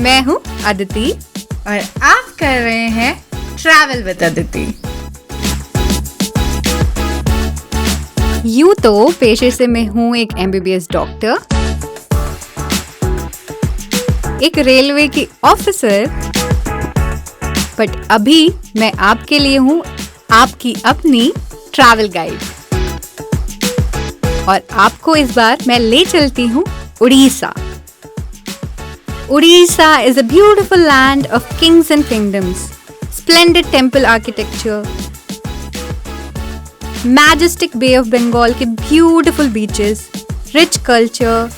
मैं हूँ अदिति और आप कर रहे हैं ट्रैवल विद अदिति। यूं तो पेशे से मैं हूँ एक MBBS डॉक्टर, एक रेलवे की ऑफिसर, बट अभी मैं आपके लिए हूँ आपकी अपनी ट्रैवल गाइड। और आपको इस बार मैं ले चलती हूँ Orissa. Odisha is a beautiful land of kings and kingdoms, splendid temple architecture, majestic Bay of Bengal के beautiful beaches, rich culture,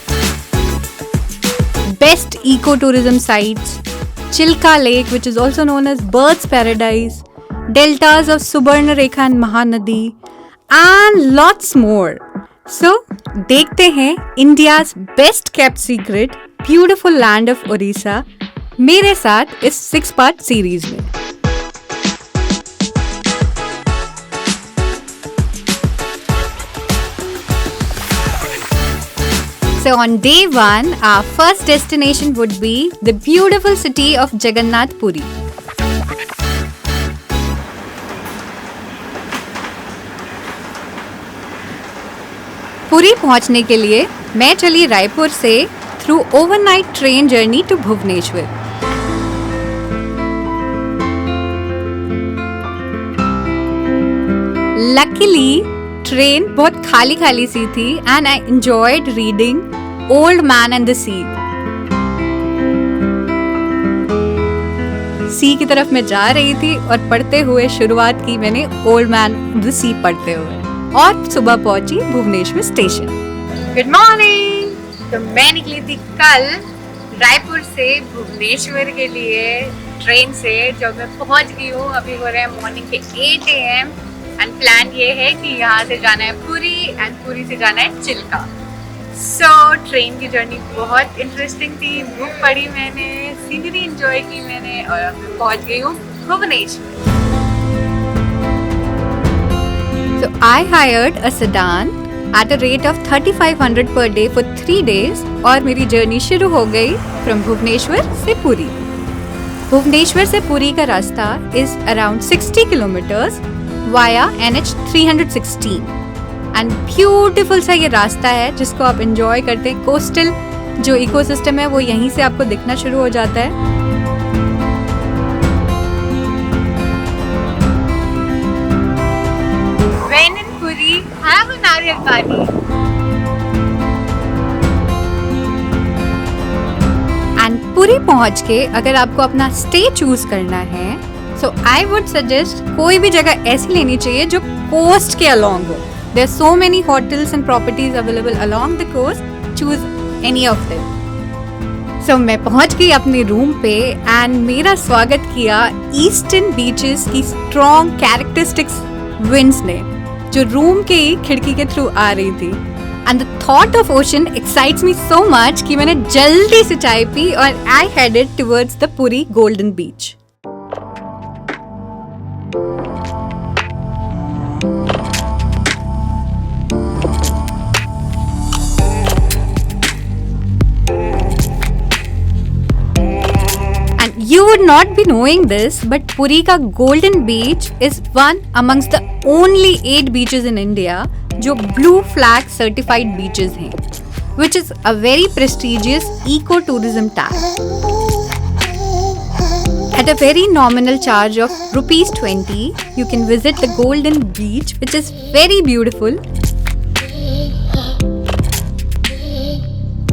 best ecotourism sites, Chilka Lake which is also known as Bird's Paradise, deltas of Subarnarekha and Mahanadi, and lots more. So, देखते हैं India's best kept secret, beautiful land of Orissa मेरे साथ इस 6-part series में। So on day 1, our first destination would be the beautiful city of Jagannath Puri. Puri पहुंचने के लिए मैं चली रायपुर से through overnight train journey to Bhubaneswar. Luckily, train बहुत खाली सी थी and I enjoyed reading Old Man and the Sea. सी की तरफ मैं जा रही थी और पढ़ते हुए शुरुआत की मैंने Old Man and the Sea पढ़ते हुए और सुबह पहुंची भुवनेश्वर स्टेशन। Good morning. तो मैं निकली थी कल रायपुर से भुवनेश्वर के लिए ट्रेन से, जो मैं पहुंच गई हूँ। अभी हो रहे हैं मॉर्निंग के 8 AM एंड प्लान ये है कि यहाँ से जाना है पुरी एंड पुरी से जाना है चिल्का। सो ट्रेन की जर्नी बहुत इंटरेस्टिंग थी, बुक पढ़ी मैंने, सीनरी एंजॉय की मैंने और अब मैं पहुंच गई हूँ Bhubaneswar. So I hired a sedan at a rate of 3500 per day for 3 days और मेरी जर्नी शुरू हो गई from भुवनेश्वर से पुरी। भुवनेश्वर से पुरी का रास्ता is around 60 kilometers via NH 316 and beautiful सा ये रास्ता है जिसको आप enjoy करते हैं। कोस्टल जो इकोसिस्टम है वो यहीं से आपको दिखना शुरू हो जाता है। have a नारियल पानी। एंड पुरी पहुंच के अगर आपको अपना स्टे चूज करना है, सो आई वुड सजेस्ट कोई भी जगह ऐसी लेनी चाहिए जो कोस्ट के अलोंग हो। There are so many hotels and properties available along the coast, choose any of them. So मैं पहुंच गई अपने रूम पे एंड मेरा स्वागत किया ईस्टर्न बीचेस की स्ट्रॉन्ग कैरेक्टरिस्टिक्स विंड्स ने, जो रूम के खिड़की के थ्रू आ रही थी। And the thought of ocean excites me so much कि मैंने जल्दी से चाय पी और I headed towards the Puri golden beach. You would not be knowing this, but Puri का Golden Beach is one amongst the only 8 beaches in India जो Blue Flag certified beaches हैं, which is a very prestigious eco-tourism tag. At a very nominal charge of ₹20, you can visit the Golden Beach, which is very beautiful.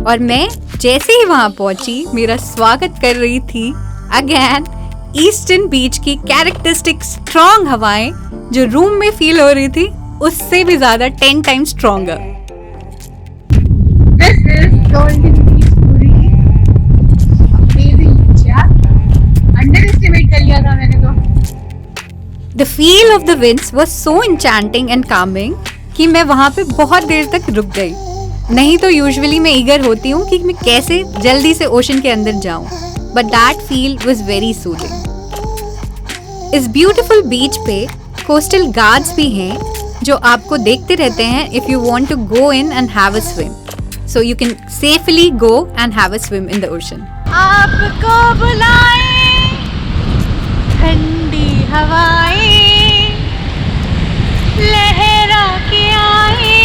और मैं जैसे ही वहाँ पहुँची, मेरा स्वागत कर रही थी अगेन ईस्टर्न बीच की कैरेक्टरिस्टिक स्ट्रॉन्ग हवाएं, जो रूम में फील हो रही थी उससे भी ज्यादा 10 times stronger. This is Golden Beach Puri. Amazing beach यार, underestimate कर लिया था मैंने तो। The feel of the winds was so enchanting and calming कि मैं वहाँ पे बहुत देर तक रुक गई। नहीं तो यूजुअली मैं ईगर होती हूँ कि मैं कैसे जल्दी से ओशन के अंदर जाऊँ, but that feel was very soothing. इस ब्यूटीफुल बीच पे कोस्टल गार्ड्स भी हैं जो आपको देखते रहते हैं if you want to go in and have a swim. So you can safely go and have a swim in the ocean. आपको बुलाए ठंडी हवाएं लहरा के आए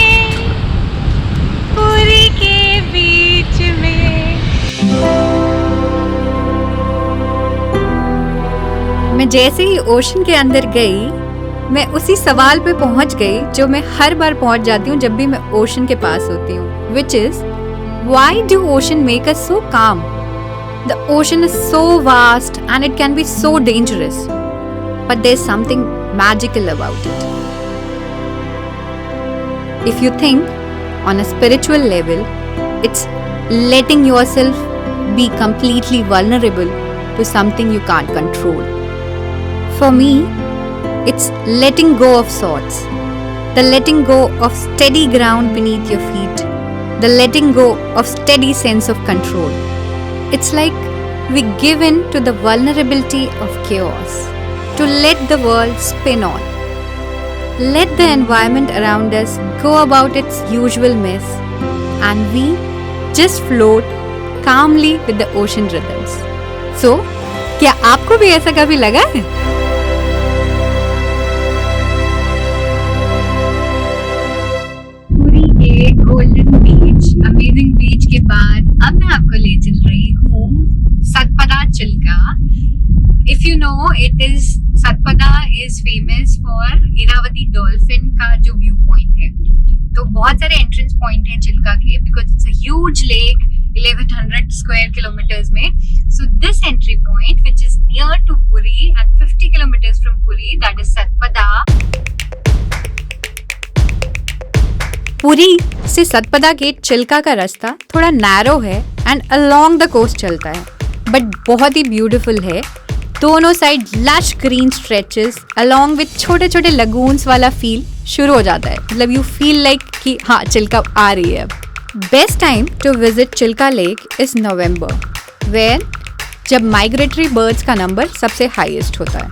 पुरी के बीच में। मैं जैसे ही ओशन के अंदर गई, मैं उसी सवाल पे पहुंच गई जो मैं हर बार पहुंच जाती हूँ जब भी मैं ओशन के पास होती हूँ, which is why do ocean make us so calm? The ocean is so vast and it can be so dangerous, but there's something magical about it. If you think on a spiritual level, it's letting yourself be completely vulnerable to something you can't control. For me, it's letting go of sorts, the letting go of steady ground beneath your feet, the letting go of steady sense of control. It's like we give in to the vulnerability of chaos, to let the world spin on. Let the environment around us go about its usual mess, and we just float calmly with the ocean rhythms. So, क्या आपको भी ऐसा कभी लगा है? पुरी के golden beach, amazing बीच के बाद अब मैं आपको ले चल रही हूँ Satpada Chilka. If you know, it is Satpada is famous for Irrawaddy dolphin का जो व्यू पॉइंट है। तो बहुत सारे एंट्रेंस पॉइंट हैं चिल्का के, because it's a huge lake 1100 square kilometres में। So this entry point which is near to Puri and 50 kilometres from Puri, that is Satpada. Puri से सतपदा गेट चिल्का का रास्ता थोड़ा नैरो है एंड अलोंग द कोस्ट चलता है, बट बहुत ही ब्यूटीफुल है। दोनों side lush green stretches along with छोटे छोटे लगून्स वाला फील शुरू हो जाता है। मतलब यू फील लाइक कि हाँ, चिल्का आ रही है अब। Best time to visit Chilka lake is November, where जब माइग्रेटरी बर्ड्स का नंबर सबसे हाईएस्ट होता है।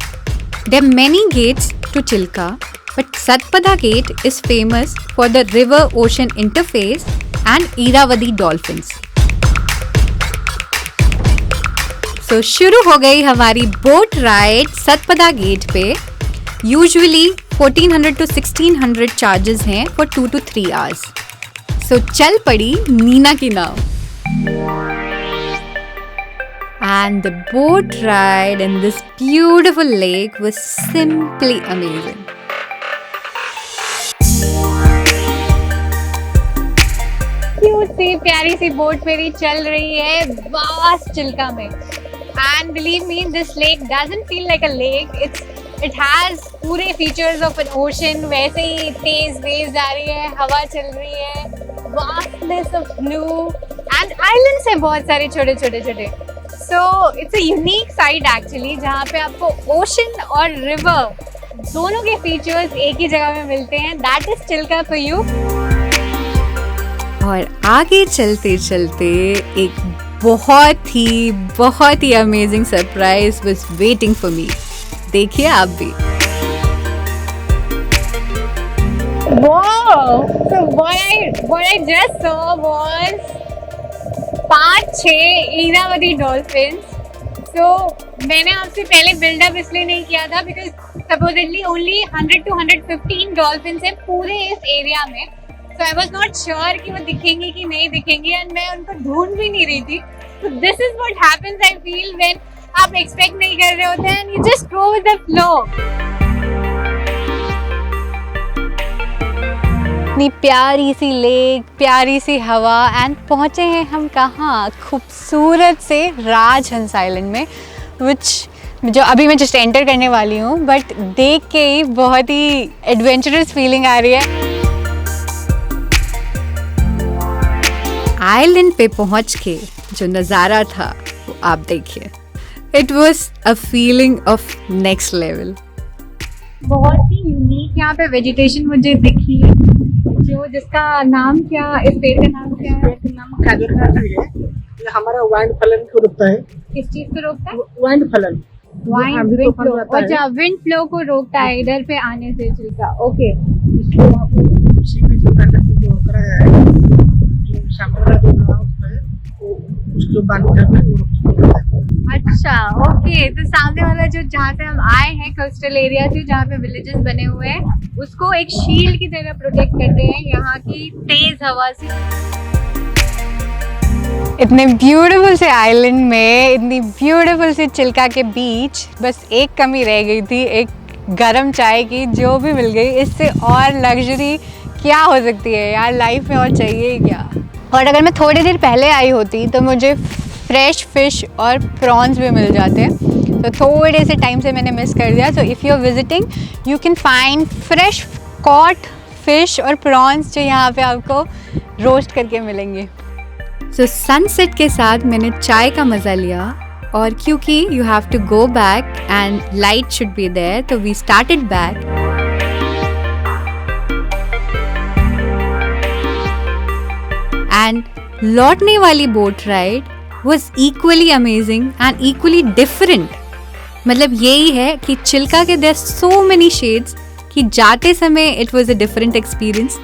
There are many gates to Chilka, but Satpada Gate is famous for the river-ocean interface and Irrawaddy dolphins. So शुरू हो गई हमारी बोट राइड सतपदा गेट पे। यूजुअली 1400 to 1600 चार्जेस हैं for 2 to 3 hours. So चल पड़ी नीना की नाव। And the boat ride in this beautiful lake was simply amazing. Cute सी प्यारी सी बोट मेरी चल रही है वास्ट चिल्का में। And believe me, this lake doesn't feel like a lake, it has पूरे फीचर्स ऑफ एन ओशन। वैसे ही तेज वेव्स आ रही है, हवा चल रही है, vastness of blue and islands हैं बहुत सारे छोटे छोटे छोटे। So it's a unique side actually, जहाँ पे आपको ओशन और रिवर दोनों के फीचर्स एक ही जगह में मिलते हैं। That is Chilka for you. और आगे चलते चलते एक बहुत ही amazing surprise was waiting for me. देखिए आप भी। Wow! So what I just saw was 5-6 Irrawaddy dolphins. So मैंने आपसे पहले बिल्डअप इसलिए नहीं किया था because supposedly only 100 to 115 dolphins हैं पूरे इस एरिया में। So I was not sure कि वो दिखेंगी कि नहीं दिखेंगी, एंड मैं उनको ढूंढ भी नहीं रही थी। So this is what happens, I feel, when आप एक्सपेक्ट नहीं कर रहे होते हैं and you just go with the flow. इतनी प्यारी सी लेक, प्यारी सी हवा एंड पहुंचे हैं हम कहाँ? खूबसूरत से राजहंस आइलैंड में, जो अभी मैं जस्ट एंटर करने वाली हूँ, बट देख के ही बहुत ही एडवेंचरस फीलिंग आ रही है। आइलैंड पे पहुंच के जो नज़ारा था वो आप देखिए। It was a feeling of next level. बहुत ही यूनिक यहाँ पे वेजिटेशन मुझे दिखी, जो जिसका नाम क्या, इस पेड़ का नाम क्या है? खजूर का ट्री है। ये हमारा वाइंड फलन को रोकता है। किस चीज को रोकता है? वाइंड फलन। Wind wind flow. अच्छा, विंड फ्लो को रोकता है इधर पे आने से चिल्का। ओके। इसको आप सी बीच का जो कराया है, जो सामने वाला जो गांव है, वो उसको बांध करके वो रोकता है। अच्छा ओके, तो सामने वाला जो जहाँ से हम आए हैं कोस्टल एरिया से, जहाँ पे विलेजेस बने हुए हैं, उसको एक शील्ड की तरह प्रोटेक्ट करते हैं यहाँ की तेज हवा से। इतने ब्यूटीफुल से आइलैंड में इतनी ब्यूटीफुल सी चिल्का के बीच बस एक कमी रह गई थी, एक गरम चाय की, जो भी मिल गई। इससे और लग्जरी क्या हो सकती है यार, लाइफ में और चाहिए ही क्या। और अगर मैं थोड़ी देर पहले आई होती तो मुझे फ्रेश फिश और प्रॉन्स भी मिल जाते, तो थोड़े से टाइम से मैंने मिस कर दिया। So if you are visiting you can find fresh caught fish और प्रॉन्स जो यहाँ पे आपको रोस्ट करके मिलेंगे। सो सनसेट के साथ मैंने चाय का मज़ा लिया, और क्योंकि you have to go back and light should be there, तो वी स्टार्टेड बैक। एंड लौटने वाली boat ride was equally amazing and equally different। मतलब यही है कि चिल्का के there are so many shades कि जाते समय it was a different experience,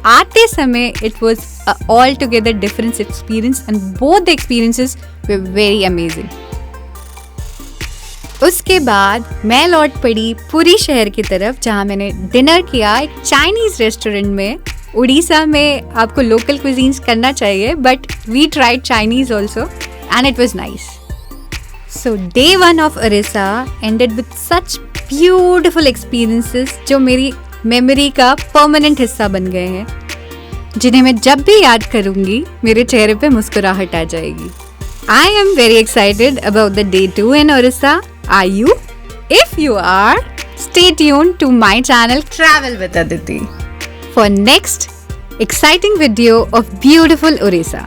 आते समय it was a altogether different experience, and both the experiences were very amazing। उसके बाद मैं लौट पड़ी पुरी शहर की तरफ, जहाँ मैंने डिनर किया एक चाइनीज रेस्टोरेंट में। उड़ीसा में आपको लोकल क्विजीन्स करना चाहिए, but we tried Chinese also and it was nice. So day 1 of Orissa ended with such beautiful experiences जो मेरी मेमोरी का परमानेंट हिस्सा बन गए हैं, जिन्हें मैं जब भी याद करूंगी मेरे चेहरे पे मुस्कुराहट आ जाएगी। I am very excited about the day 2 in Orissa. Are you? If you are, stay tuned to my channel Travel with Aditi for next exciting video of beautiful Orissa.